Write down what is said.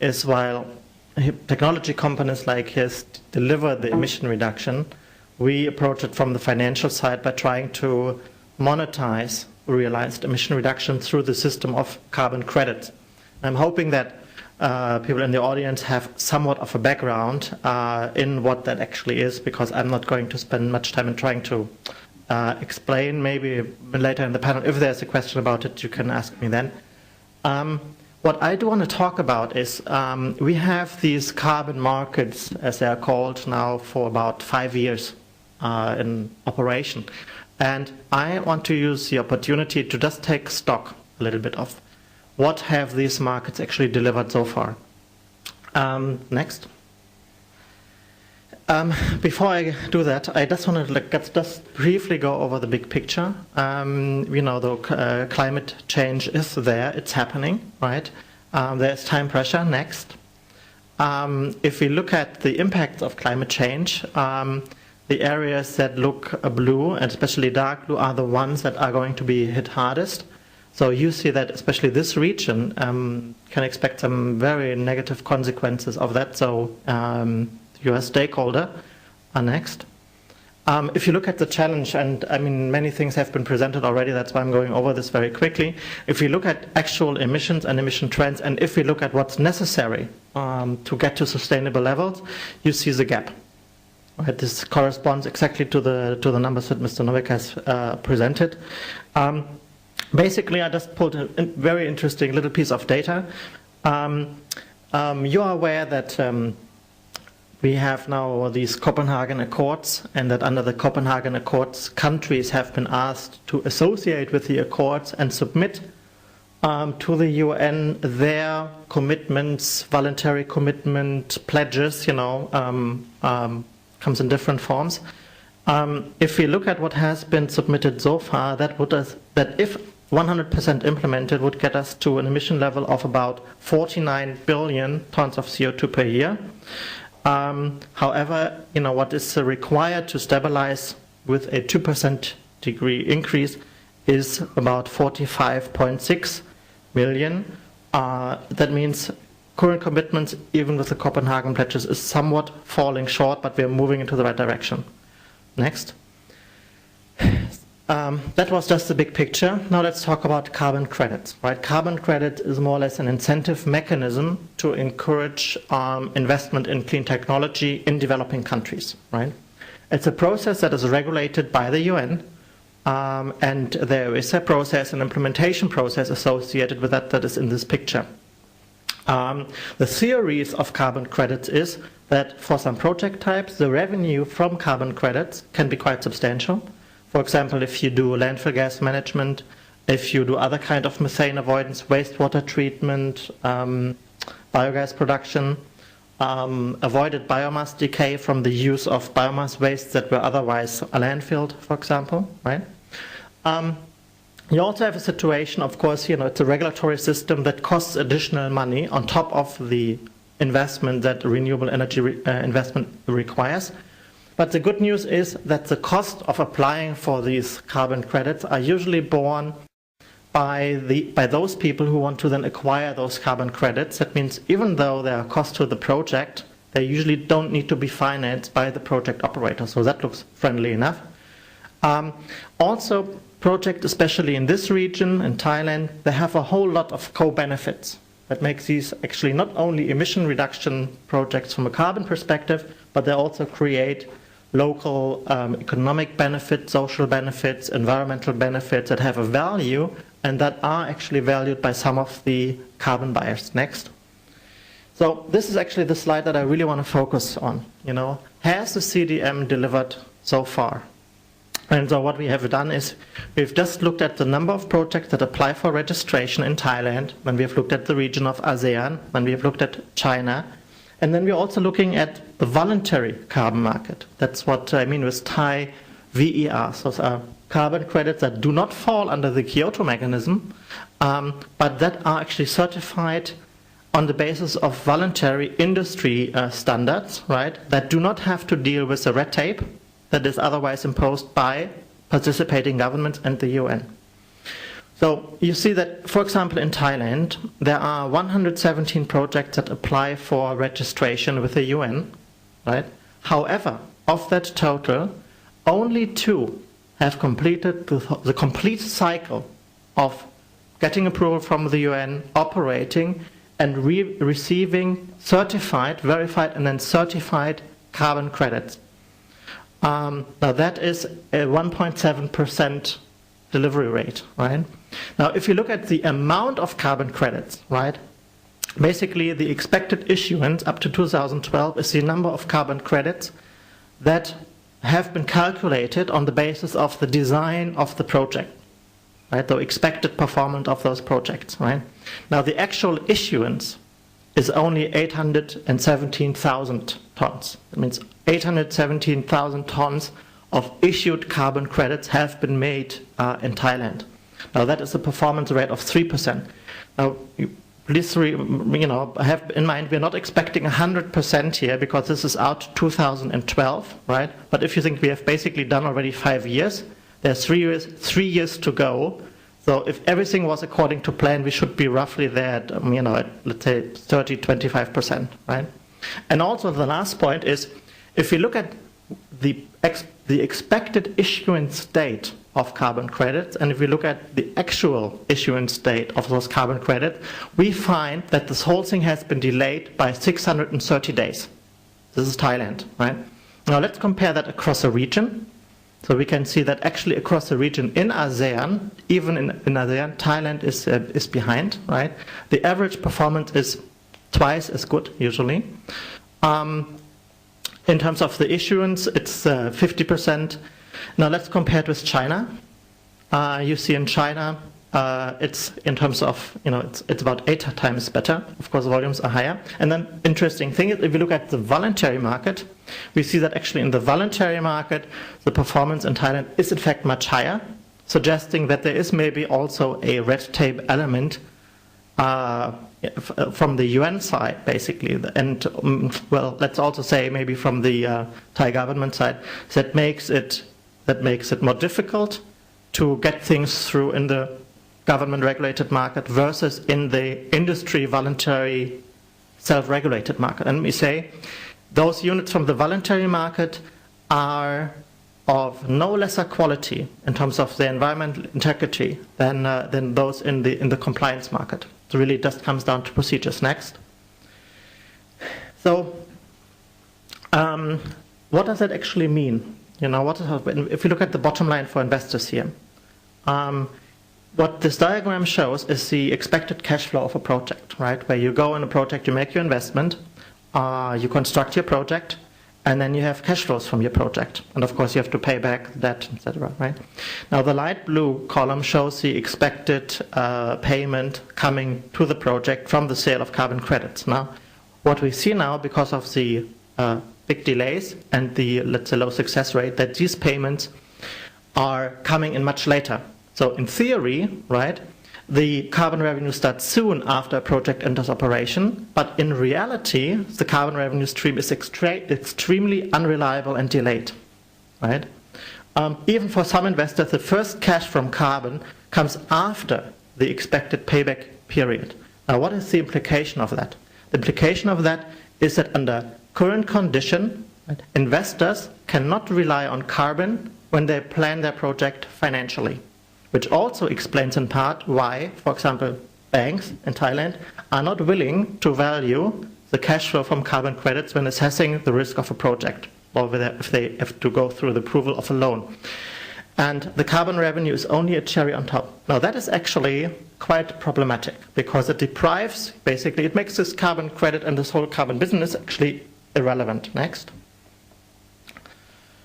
is while technology companies like his deliver the emission reduction, we approach it from the financial side by trying to monetize realized emission reduction through the system of carbon credits. I'm hoping that people in the audience have somewhat of a background in what that actually is, because I'm not going to spend much time in trying to explain. Maybe later in the panel, if there's a question about it, you can ask me then. What I do want to talk about is we have these carbon markets, as they are called now, for about 5 years in operation. And I want to use the opportunity to just take stock a little bit of what have these markets actually delivered so far. Next. Before I do that, I just want to just briefly go over the big picture. We know the climate change is there, it's happening, right? There's time pressure. Next. If we look at the impacts of climate change, the areas that look blue, and especially dark blue, are the ones that are going to be hit hardest. So you see that especially this region can expect some very negative consequences of that. So you're a stakeholder. Next. If you look at the challenge, and I mean many things have been presented already, that's why I'm going over this very quickly. If we look at actual emissions and emission trends, and if we look at what's necessary to get to sustainable levels, you see the gap. Right, this corresponds exactly to the numbers that Mr. Novak has presented. Basically, I just pulled a very interesting little piece of data. You are aware that we have now these Copenhagen Accords, and that under the Copenhagen Accords, countries have been asked to associate with the Accords and submit to the UN their commitments, voluntary commitment, pledges, comes in different forms. If we look at what has been submitted so far, that if 100% implemented would get us to an emission level of about 49 billion tons of CO2 per year. However, what is required to stabilize with a 2% degree increase is about 45.6 million. That means current commitments, even with the Copenhagen pledges, is somewhat falling short, but we are moving into the right direction. Next. That was just the big picture. Now let's talk about carbon credits. Right? Carbon credit is more or less an incentive mechanism to encourage investment in clean technology in developing countries. Right? It's a process that is regulated by the UN, and there is a process, an implementation process associated with that is in this picture. The theories of carbon credits is that for some project types, the revenue from carbon credits can be quite substantial. For example, if you do landfill gas management, if you do other kind of methane avoidance, wastewater treatment, biogas production, avoided biomass decay from the use of biomass wastes that were otherwise landfilled, for example, right? You also have a situation, of course, it's a regulatory system that costs additional money on top of the investment that renewable energy investment requires. But the good news is that the cost of applying for these carbon credits are usually borne by those people who want to then acquire those carbon credits. That means even though there are costs to the project, they usually don't need to be financed by the project operator. So that looks friendly enough. Also, projects, especially in this region, in Thailand, they have a whole lot of co-benefits that makes these actually not only emission reduction projects from a carbon perspective, but they also create local economic benefits, social benefits, environmental benefits that have a value and that are actually valued by some of the carbon buyers. Next. So this is actually the slide that I really want to focus on. Has the CDM delivered so far? And so what we have done is we've just looked at the number of projects that apply for registration in Thailand, when we've looked at the region of ASEAN, when we've looked at China, and then we're also looking at the voluntary carbon market. That's what I mean with Thai VER. So those are carbon credits that do not fall under the Kyoto mechanism, but that are actually certified on the basis of voluntary industry standards, right, that do not have to deal with the red tape that is otherwise imposed by participating governments and the UN. So you see that, for example, in Thailand, there are 117 projects that apply for registration with the UN, right? However, of that total, only 2 have completed the complete cycle of getting approval from the UN, operating, and receiving certified, verified, and then certified carbon credits. Now that is a 1.7% delivery rate, right? Now, if you look at the amount of carbon credits, right, basically the expected issuance up to 2012 is the number of carbon credits that have been calculated on the basis of the design of the project, right? The expected performance of those projects, right? Now, the actual issuance is only 817,000 tons. That means 817,000 tons of issued carbon credits have been made in Thailand. Now that is a performance rate of 3%. Now please have in mind we're not expecting 100% here because this is out 2012, right? But if you think we have basically done already 5 years, there's 3 years to go. So if everything was according to plan, we should be roughly there at, at let's say 30-25%, right? And also the last point is, if we look at the expected issuance date of carbon credits, and if we look at the actual issuance date of those carbon credits, we find that this whole thing has been delayed by 630 days. This is Thailand, right? Now let's compare that across a region. So we can see that actually across the region in ASEAN, even in ASEAN, Thailand is behind, right? The average performance is twice as good, usually. In terms of the issuance, it's 50%. Now let's compare it with China. You see in China, it's in terms of, it's about 8 times better. Of course, volumes are higher. And then interesting thing is, if you look at the voluntary market, we see that actually in the voluntary market, the performance in Thailand is in fact much higher, suggesting that there is maybe also a red tape element from the UN side, basically, and well, let's also say maybe from the Thai government side, that makes it more difficult to get things through in the government-regulated market versus in the industry voluntary self-regulated market. And we say those units from the voluntary market are of no lesser quality in terms of their environmental integrity than those in the compliance market. So really, it just comes down to procedures. Next. So, what does that actually mean? If you look at the bottom line for investors here, what this diagram shows is the expected cash flow of a project, right? Where you go in a project, you make your investment, you construct your project, and then you have cash flows from your project. And of course, you have to pay back debt, etc., right? Now, the light blue column shows the expected payment coming to the project from the sale of carbon credits. Now, what we see now, because of the big delays and the, let's say, low success rate, that these payments are coming in much later. So in theory, right, the carbon revenue starts soon after a project enters operation, but in reality, the carbon revenue stream is extremely unreliable and delayed, right? Even for some investors, the first cash from carbon comes after the expected payback period. Now, what is the implication of that? The implication of that is that under current condition, right, investors cannot rely on carbon when they plan their project financially, which also explains in part why, for example, banks in Thailand are not willing to value the cash flow from carbon credits when assessing the risk of a project, or if they have to go through the approval of a loan. And the carbon revenue is only a cherry on top. Now, that is actually quite problematic because it deprives, basically, it makes this carbon credit and this whole carbon business actually irrelevant. Next.